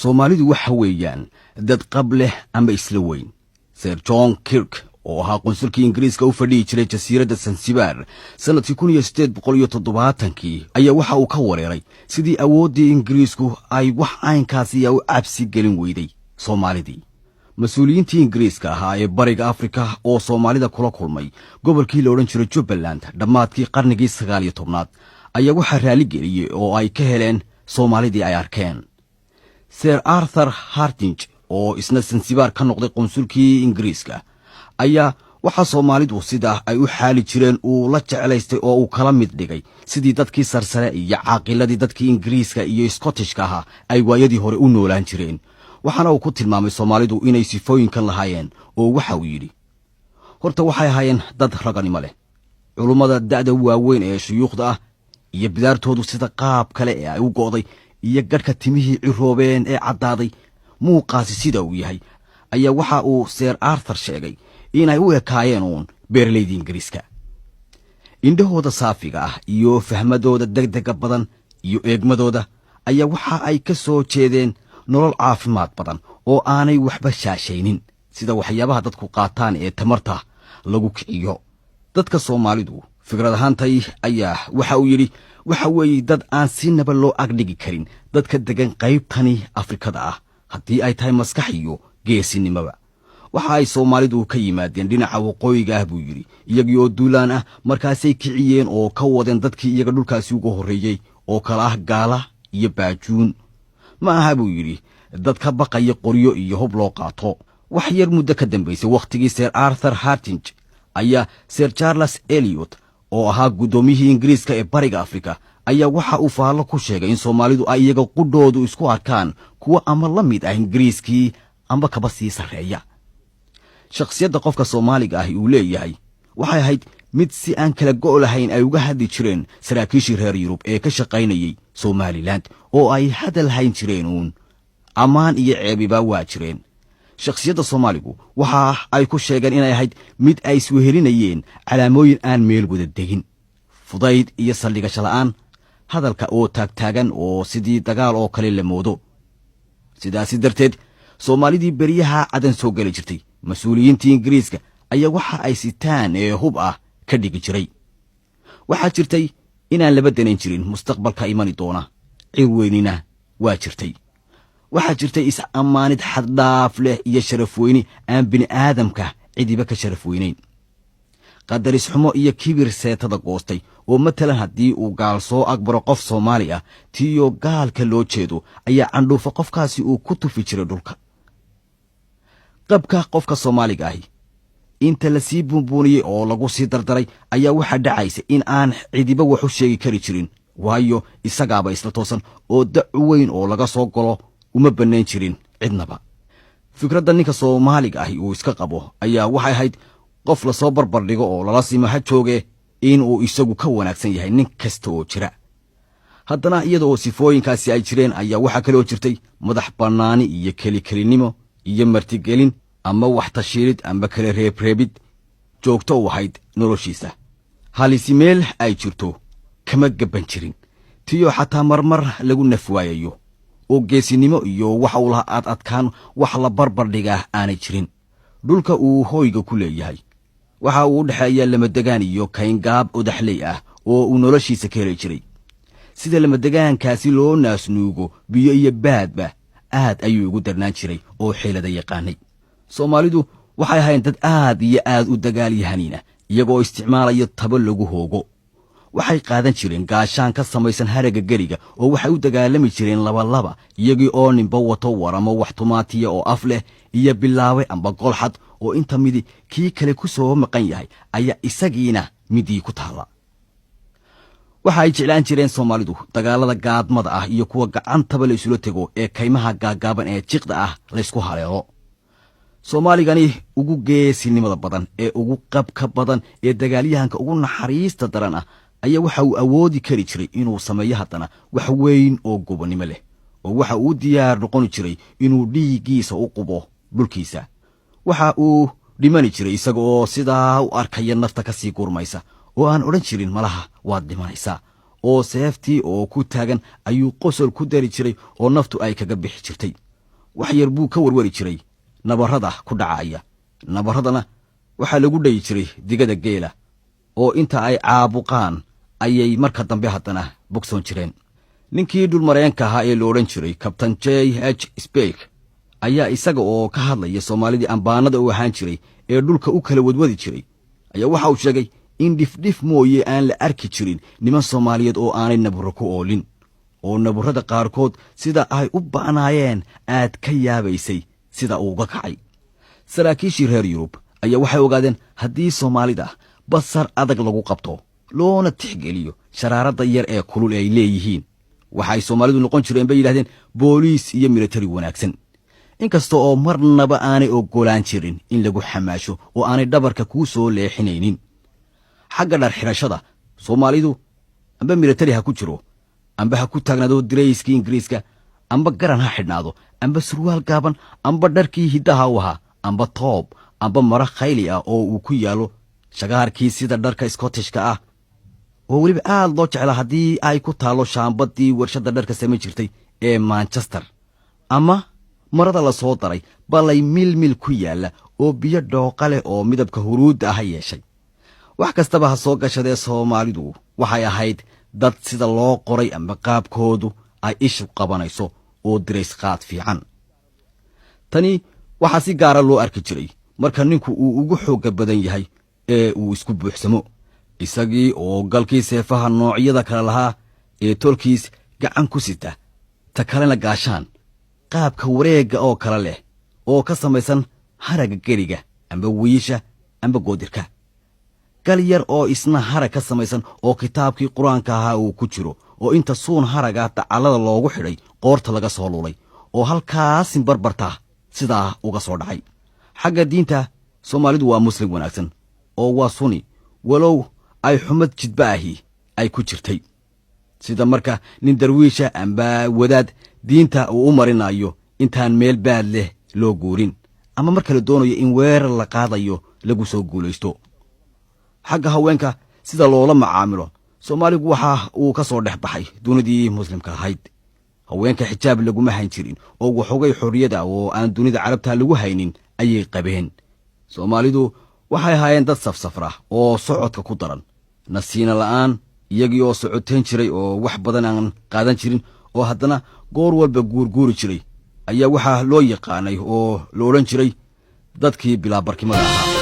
Soomaalidu waxa weeyaan dad qab leh ama isla weyn. Sir John Kirk oo ahaa qunsulkii Ingiriiska u fadhiyi jiray jasiiradda Zanzibar sanadkii 1870 ayaa waxa uu ka wareeray sidii awooddii Ingiriisku ay wax aynkaasi u cabsi gelin weyday Soomaalidii. Mas'uuliyiintii Ingiriiska ahaa ee bariga Afrika oo Soomaalida kula kulmay gobolkii la odhan jiray Jubaland dhammaadkii qarnigii 19 ayaa waxa raali geliyay oo ay ka heleen Soomaalidii ay arkeen. Sir Arthur Hardinge oo isna Zanzibar ka noqday qunsulkii Ingiriiska ayaa waxa Soomaalidu sida ay u xaali jireen uu la jecelaystay oo uu kala mid dhigay sidii dadkii sarsare iyo caaqiladii dadkii Ingiriiska iyo Scottishka ahaa ay waayadii hore u noolaan jireen. waxaana uu ku tilmaamay Soomaalidu inay sifooyinkan lahaayeen oo waxa uu yidhi horta waxay ahaayeen dad raganimo leh culumada da'da waaweyn ee shuyuukhda ah iyo bidaartoodu sida qaab kale ee ay u go'day iyo gadhka timihii ciroobeen ee caddaaday muuqaasi sida uu yahay ayaa waxa uu Sir Arthur sheegay inay u ekaayeen uun beeraleydii Ingiriiska. indhahooda saafiga ah iyo fahmadooda degdega badan iyo eegmadooda ayaa waxa ay ka soo jeedeen nolol caafimaad badan oo aanay waxba shaashaynin sida waxyaabaha dadku qaataan ee tamarta lagu kiciyo. dadka Soomaalidu fikrad ahaantay ayaa waxa uu yidhi waxa weeye dad aan si naba loo agdhigi karin dadka degan qaybtani Afrikada ah haddii ay tahay maskax iyo geesinimaba. waxa ay Soomaalidu ka yimaadeen dhinaca waqooyiga ah buu yidhi iyagii oo duulaan ah markaasay kiciyeen oo ka wadeen dadkii iyaga dhulkaasi ugu horreeyey oo kala ah gaala iyo baajuun. ma aha buu yidhi dad ka baqaya qoryo iyo hub loo qaato. wax yar muddo ka dambaysay wakhtigii Sir Arthur Hardinge ayaa Sir Charles Eliot oo ahaa guddoomiyihii Ingiriiska ee bariga Afrika ayaa waxa uu faallo ku sheegay in Soomaalidu ay iyaga qudhoodu isku arkaan kuwa ama la mid ah Ingiriiskii ama kaba sii sarreeya. shakhsiyadda qofka Soomaaliga ah uu leeyahay waxay ahayd mid si aan kala go' lahayn ay uga hadli jireen saraakiishii reer Yurub ee ka shaqaynayay Somaliland oo ay hadal hayn jireen uun ammaan iyo ceebiba waa jireen. shakhsiyadda Soomaaligu waxa ay ku sheegeen inay ahayd mid ay iswehelinayeen calaamooyin aan meel wada degin fudayd iyo saldhigasho la'aan hadalka oo taagtaagan oo sidii dagaal oo kale la moodo. sidaasi darteed Soomaalidii beriyaha cadan soo gali jirtay mas'uuliyiintii Ingiriiska ayaa waxa ay sitaan ee hub ah ka dhigi jiray. waxaa jirtay inaan laba danayn jirin mustaqbalka imani doona cirweynina waa jirtay. waxaa jirtay is-ammaanid xad dhaaf leh iyo sharaf weyni aan bini aadamka cidiba ka sharaf weynayn. qadaris xumo iyo kibir seetada goostay oo matalan haddii uu gaal soo agbaro qof Soomaali ah tiyo gaalka loo jeedo ayaa candhuufa qofkaasi uu ku tufi jiray dhulka. qabka qofka Soomaaliga ahi inta la sii buunbuuniyey oo lagu sii dardaray ayaa waxa dhacaysa in aan cidiba wax u sheegi kari jirin waayo isagaaba isla toosan oo dac weyn oo laga soo galo uma banayn jirin cidnaba. fikradda ninka Soomaaliga ahi uu iska qabo ayaa waxay ahayd qof la soo barbar dhigo oo lala sima ha jooge in uu isagu ka wanaagsan yahay nin kasta oo jira. haddana iyadoo sifooyinkaasi ay jireen ayaa waxa kale oo jirtay madax bannaani iyo kelikelinimo iyo martigelin ama wax tashiirid ama kala reebreebid joogto u ahayd noloshiisa. halisi meel ay jirto kama gaban jirin tiyo xataa marmar lagu nafwaayayo oo geesinimo iyo waxa uu lahaa adkaan wax la barbar dhigaa aanay jirin. dhulka uu hooyga ku leeyahay waxa uu u dhaxeeyaa lamadegaan iyo kayngaab odaxley ah oo uu noloshiisa ka heli jiray. sida lamadegaankaasi loo naasnuugo biyo iyo baadba aad ayuu ugu darnaan jiray oo xeelada yaqaanay. Soomaalidu waxay ahayn dad aad iyo aad u dagaalyahaniina iyagoo isticmaalaya tabo lagu hoogo. waxay qaadan jireen gaashaan ka samaysan haraga gariga oo waxay u dagaalami jireen laba iyagii oo ninba wato waramo wax tumaatiya oo af leh iyo bilaawe amba golxad oo inta midi kii kale ku soo maqan yahay ayaa isagiina midii ku taala. waxay jeclaan jireen Soomaalidu dagaalada gaadmada ah iyo kuwa gacantaba la isula tago ee kaymaha gaagaaban ee jiqda ah la isku haleelo. Soomaaligani ugu geesinimada badan ee ugu qabka badan ee dagaalyahanka ugu naxariista daran ah ayaa waxa uu awoodi kari jiray inuu sameeyo haddana wax weyn oo gobonimo leh oo waxa uu diyaar noqon jiray inuu dhiigiisa u qubo dhulkiisa. waxa uu dhimani jiray isagoo sidaa u arkaya nafta ka sii gurmaysa oo aan odhan jirin malaha waad dhimanaysaa oo seeftii oo ku taagan ayuu qosol ku dari jiray oo naftu ay kaga bixi jirtay. wax yar buu ka warwari jiray nabarrada ku dhacaya. nabarradana waxaa lagu dhayi jiray digada geela oo inta ay caabuqaan ayay marka dambe haddana bogsoon jireen. ninkii dhulmareenka ahaa ee la odhan jiray kabtan J.H. Speake ayaa isaga oo ka hadlaya Soomaalidii ambaanada u ahaan jiray ee dhulka u kala wadwadi jiray ayaa waxa uu sheegay in dhifdhif mooye aan la arki jirin niman Soomaaliyeed oo aanay nabarro ku oolin, oo nabarrada qaarkood sida ay u ba'naayeen aad ka yaabaysay sida uu uga kacay. saraakiishii reer Yurub ayaa waxay ogaadeen haddii Soomaalida basar adag lagu qabto loona tixgeliyo sharaaradda yar ee kulul ay leeyihiin, waxay Soomaalidu noqon jireen bay yidhaahdeen booliis iyo military wanaagsan. inkasta oo marnaba aanay ogolaan jirin in lagu xamaasho oo aanay dhabarka kuu soo leexinaynin. xagga dhar xirashada Soomaalidu amba military ha ku jiro, amba ha ku taagnaado dirayskii Ingiriiska, amba garan ha xidhnaado, amba surwaal gaaban, amba dharkii hiddaha u ahaa, amba toob, amba mara khayli ah oo uu ku yaalo shagaarkii sida dharka Scottishka ah oo weliba aad loo jeclaa haddii ay ku taalo shaambadii warshadda dharka samayn jirtay ee Manchester, ama marada la soo daray balay milmil ku yaala oo biyo dhooqa leh oo midabka huruudda ah yeeshay. wax kastaba ha soo gashadee Soomaalidu waxay ahayd dad sida loo qoray ama qaabkoodu ay ishu qabanayso oo dirays qaad fiican. tani waxaa si gaara loo arki jiray marka ninku uu ugu xoogga badan yahay ee uu isku buuxsamo, isagii oo galkii seefaha noocyada kale lahaa ee tolkiis gacan ku sita, ta kalena gaashaan qaabka wareegga oo kale leh oo ka samaysan haragga geriga amba wiisha amba goodirka, gal yar oo isna harag ka samaysan oo kitaabkii qur-aanka ahaa uu ku jiro oo inta suun haraga dacallada loogu xidhay qoorta laga soo lulay oo halkaasin barbarta sidaa uga soo dhacay. xagga diinta Soomaalidu waa muslim wanaagsan oo waa sunni, walow ay xumad jidbaahi ay ku jirtay, sida marka nin darwiisha amba wadaad diinta uu u marinayo intaan meel baad leh loo guurin, ama marka la doonayo in weerar la qaadayo lagu soo guulaysto. xagga haweenka sida loola macaamilo Soomaaligu waxa uu ka soo dhex baxay dunidii muslimka ahayd. haweenka xijaab laguma hayn jirin oo waxoogay xorriyada oo aan dunida carabta lagu haynin ayay qabeen. Soomaalidu waxay ahaayeen dad safsafra oo socodka ku daran, nasiina la'aan, iyagii oo socoteen jiray oo wax badan aan qaadan jirin oo haddana goor walba guurguuri jiray ayaa waxaa loo yaqaanay oo la odhan jiray dadkii bilaa barkimada ahaa.